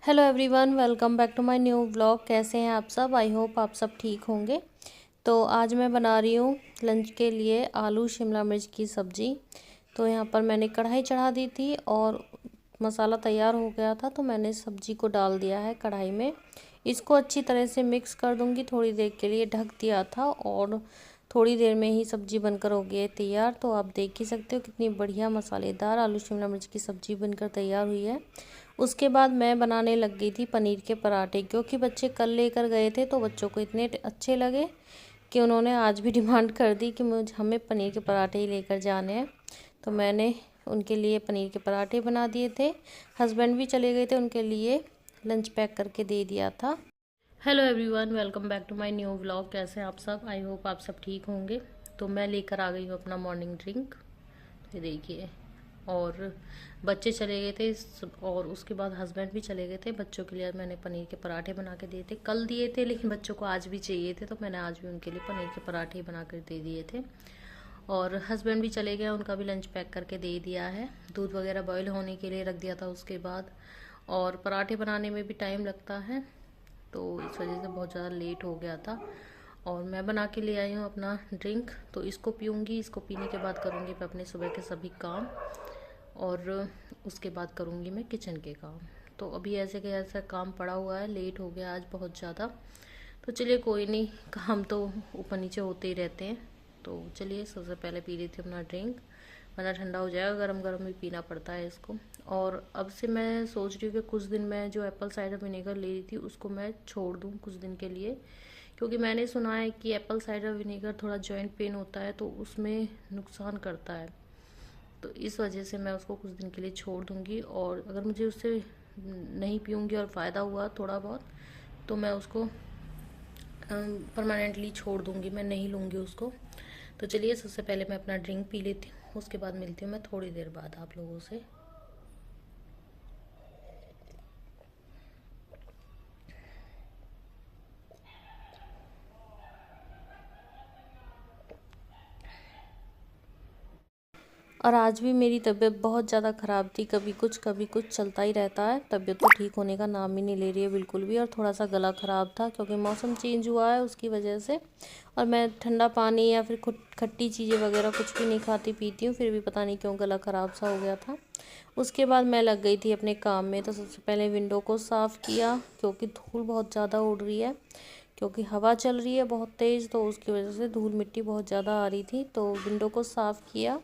Hello everyone, welcome back to my new vlog. कैसे हैं आप सब? आई होप आप सब ठीक होंगे। तो आज मैं बना रही हूँ लंच के लिए आलू शिमला मिर्च की सब्ज़ी। तो यहाँ पर मैंने कढ़ाई चढ़ा दी थी और मसाला तैयार हो गया था, तो मैंने सब्ज़ी को डाल दिया है कढ़ाई में। इसको अच्छी तरह से मिक्स कर दूँगी। थोड़ी देर के लिए ढक दिया था और थोड़ी देर में ही सब्ज़ी बनकर हो गई है तैयार। तो आप देख ही सकते हो कितनी बढ़िया मसालेदार आलू शिमला मिर्च की सब्ज़ी बनकर तैयार हुई है। उसके बाद मैं बनाने लग गई थी पनीर के पराठे, क्योंकि बच्चे कल लेकर गए थे तो बच्चों को इतने अच्छे लगे कि उन्होंने आज भी डिमांड कर दी कि हमें पनीर के पराठे ही लेकर जाने हैं। तो मैंने उनके लिए पनीर के पराठे बना दिए थे। हस्बैंड भी चले गए थे, उनके लिए लंच पैक करके दे दिया था। Hello everyone, welcome back to my new vlog. कैसे हैं आप सब? आई होप आप सब ठीक होंगे। तो मैं लेकर आ गई हूँ अपना मॉर्निंग ड्रिंक। ये देखिए, और बच्चे चले गए थे और उसके बाद हस्बैंड भी चले गए थे। बच्चों के लिए मैंने पनीर के पराठे बना के दिए थे। कल दिए थे लेकिन बच्चों को आज भी चाहिए थे, तो मैंने आज भी उनके लिए पनीर के पराठे बना कर दे दिए थे। और हस्बैंड भी चले गए, उनका भी लंच पैक करके दे दिया है। दूध वगैरह बॉईल होने के लिए रख दिया था उसके बाद। और पराठे बनाने में भी टाइम लगता है, तो इस वजह से बहुत ज़्यादा लेट हो गया था। और मैं बना के ले आई हूँ अपना ड्रिंक, तो इसको पीऊँगी। इसको पीने के बाद करूँगी मैं अपने सुबह के सभी काम, और उसके बाद करूँगी मैं किचन के काम। तो अभी ऐसे के ऐसा काम पड़ा हुआ है, लेट हो गया आज बहुत ज़्यादा। तो चलिए कोई नहीं, काम तो ऊपर नीचे होते ही रहते हैं। तो चलिए सबसे पहले पी लेती हूँ अपना ड्रिंक, वरना ठंडा हो जाएगा। गरम गरम भी पीना पड़ता है इसको। और अब से मैं सोच रही हूँ कि कुछ दिन मैं जो एप्पल साइडर विनेगर ले रही थी उसको मैं छोड़ दूँ कुछ दिन के लिए, क्योंकि मैंने सुना है कि एप्पल साइडर विनेगर थोड़ा जॉइंट पेन होता है तो उसमें नुकसान करता है। तो इस वजह से मैं उसको कुछ दिन के लिए छोड़ दूँगी, और अगर मुझे उससे नहीं पीऊँगी और फ़ायदा हुआ थोड़ा बहुत तो मैं उसको परमानेंटली छोड़ दूँगी, मैं नहीं लूँगी उसको। तो चलिए सबसे पहले मैं अपना ड्रिंक पी लेती हूँ, उसके बाद मिलती हूँ मैं थोड़ी देर बाद आप लोगों से। और आज भी मेरी तबीयत बहुत ज़्यादा ख़राब थी, कभी कुछ चलता ही रहता है। तबीयत तो ठीक होने का नाम ही नहीं ले रही है बिल्कुल भी। और थोड़ा सा गला ख़राब था क्योंकि मौसम चेंज हुआ है उसकी वजह से। और मैं ठंडा पानी या फिर खट्टी चीज़ें वगैरह कुछ भी नहीं खाती पीती हूँ, फिर भी पता नहीं क्यों गला ख़राब सा हो गया था। उसके बाद मैं लग गई थी अपने काम में। तो सबसे पहले विंडो को साफ़ किया, क्योंकि धूल बहुत ज़्यादा उड़ रही है, क्योंकि हवा चल रही है बहुत तेज़, तो उसकी वजह से धूल मिट्टी बहुत ज़्यादा आ रही थी। तो विंडो को साफ़ किया।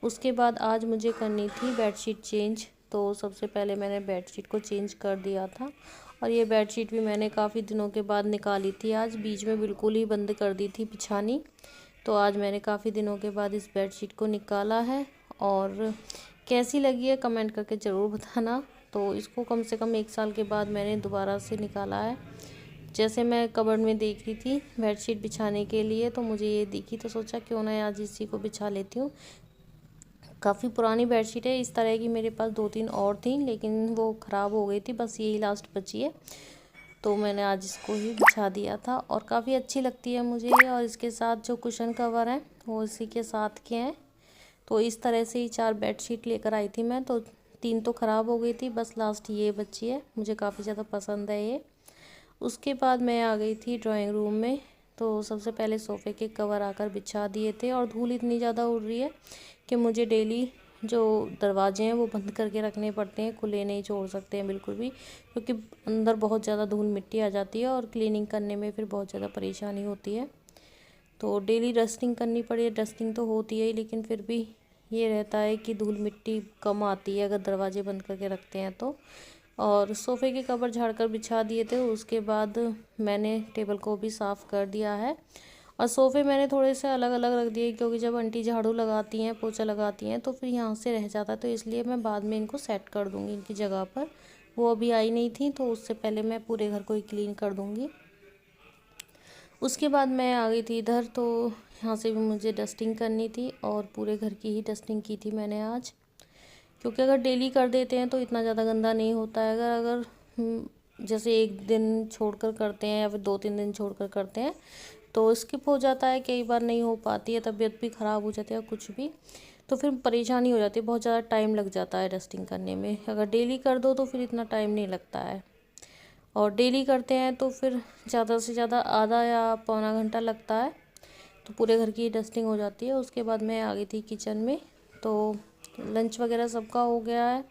उसके बाद आज मुझे करनी थी बेडशीट चेंज। तो सबसे पहले मैंने बेडशीट को चेंज कर दिया था। और ये बेडशीट भी मैंने काफ़ी दिनों के बाद निकाली थी। आज बीच में बिल्कुल ही बंद कर दी थी बिछानी। तो आज मैंने काफ़ी दिनों के बाद इस बेडशीट को निकाला है। और कैसी लगी है कमेंट करके ज़रूर बताना। तो इसको कम से कम 1 साल के बाद मैंने दोबारा से निकाला है। जैसे मैं कबर्ड में देख रही थी बेडशीट बिछाने के लिए, तो मुझे ये दिखी, तो सोचा क्यों ना आज इसी को बिछा लेती हूँ। काफ़ी पुरानी बेडशीट है, इस तरह की मेरे पास 2-3 और थी, लेकिन वो ख़राब हो गई थी, बस यही लास्ट बची है। तो मैंने आज इसको ही बिछा दिया था और काफ़ी अच्छी लगती है मुझे ये। और इसके साथ जो कुशन कवर हैं वो इसी के साथ के हैं। तो इस तरह से ही 4 बेडशीट लेकर आई थी मैं। तो 3 तो ख़राब हो गई थी, बस लास्ट ये बची है। मुझे काफ़ी ज़्यादा पसंद है ये। उसके बाद मैं आ गई थी ड्राइंग रूम में। तो सबसे पहले सोफ़े के कवर आकर बिछा दिए थे। और धूल इतनी ज़्यादा उड़ रही है कि मुझे डेली जो दरवाजे हैं वो बंद करके रखने पड़ते हैं, खुले नहीं छोड़ सकते हैं बिल्कुल भी, क्योंकि अंदर बहुत ज़्यादा धूल मिट्टी आ जाती है और क्लीनिंग करने में फिर बहुत ज़्यादा परेशानी होती है। तो डेली डस्टिंग करनी पड़ी है, डस्टिंग तो होती है, लेकिन फिर भी ये रहता है कि धूल मिट्टी कम आती है अगर दरवाजे बंद करके रखते हैं तो। और सोफ़े के कवर झाड़कर बिछा दिए थे। उसके बाद मैंने टेबल को भी साफ़ कर दिया है। और सोफ़े मैंने थोड़े से अलग अलग रख दिए, क्योंकि जब आंटी झाड़ू लगाती हैं, पोछा लगाती हैं, तो फिर यहाँ से रह जाता है। तो इसलिए मैं बाद में इनको सेट कर दूँगी इनकी जगह पर। वो अभी आई नहीं थी, तो उससे पहले मैं पूरे घर को ही क्लीन कर दूँगी। उसके बाद मैं आ गई थी इधर। तो यहाँ से भी मुझे डस्टिंग करनी थी और पूरे घर की ही डस्टिंग की थी मैंने आज, क्योंकि अगर डेली कर देते हैं तो इतना ज़्यादा गंदा नहीं होता है। अगर अगर जैसे 1 दिन छोड़कर करते हैं या फिर 2-3 दिन छोड़कर करते हैं तो स्किप हो जाता है, कई बार नहीं हो पाती है, तबीयत भी ख़राब हो जाती है कुछ भी, तो फिर परेशानी हो जाती है, बहुत ज़्यादा टाइम लग जाता है डस्टिंग करने में। अगर डेली कर दो तो फिर इतना टाइम नहीं लगता है। और डेली करते हैं तो फिर ज़्यादा से ज़्यादा आधा या पौना घंटा लगता है, तो पूरे घर की डस्टिंग हो जाती है। उसके बाद मैं आ गई थी किचन में, तो लंच वगैरह सबका हो गया है।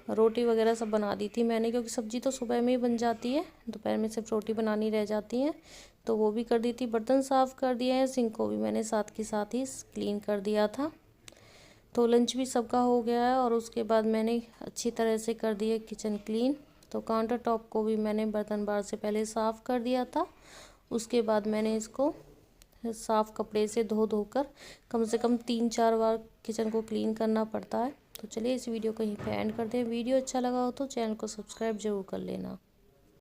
रोटी वगैरह सब बना दी थी मैंने, क्योंकि सब्ज़ी तो सुबह में ही बन जाती है, दोपहर में सिर्फ रोटी बनानी रह जाती है, तो वो भी कर दी थी। बर्तन साफ़ कर दिए हैं, सिंक को भी मैंने साथ के साथ ही क्लीन कर दिया था। तो लंच भी सबका हो गया है और उसके बाद मैंने अच्छी तरह से कर दिया किचन क्लीन। तो काउंटर टॉप को भी मैंने बर्तन बार से पहले साफ़ कर दिया था। उसके बाद मैंने इसको साफ़ कपड़े से धो धोकर कम से कम 3-4 बार किचन को क्लीन करना पड़ता है। तो चलिए इस वीडियो को यहीं पे एंड करते हैं। वीडियो अच्छा लगा हो तो चैनल को सब्सक्राइब जरूर कर लेना।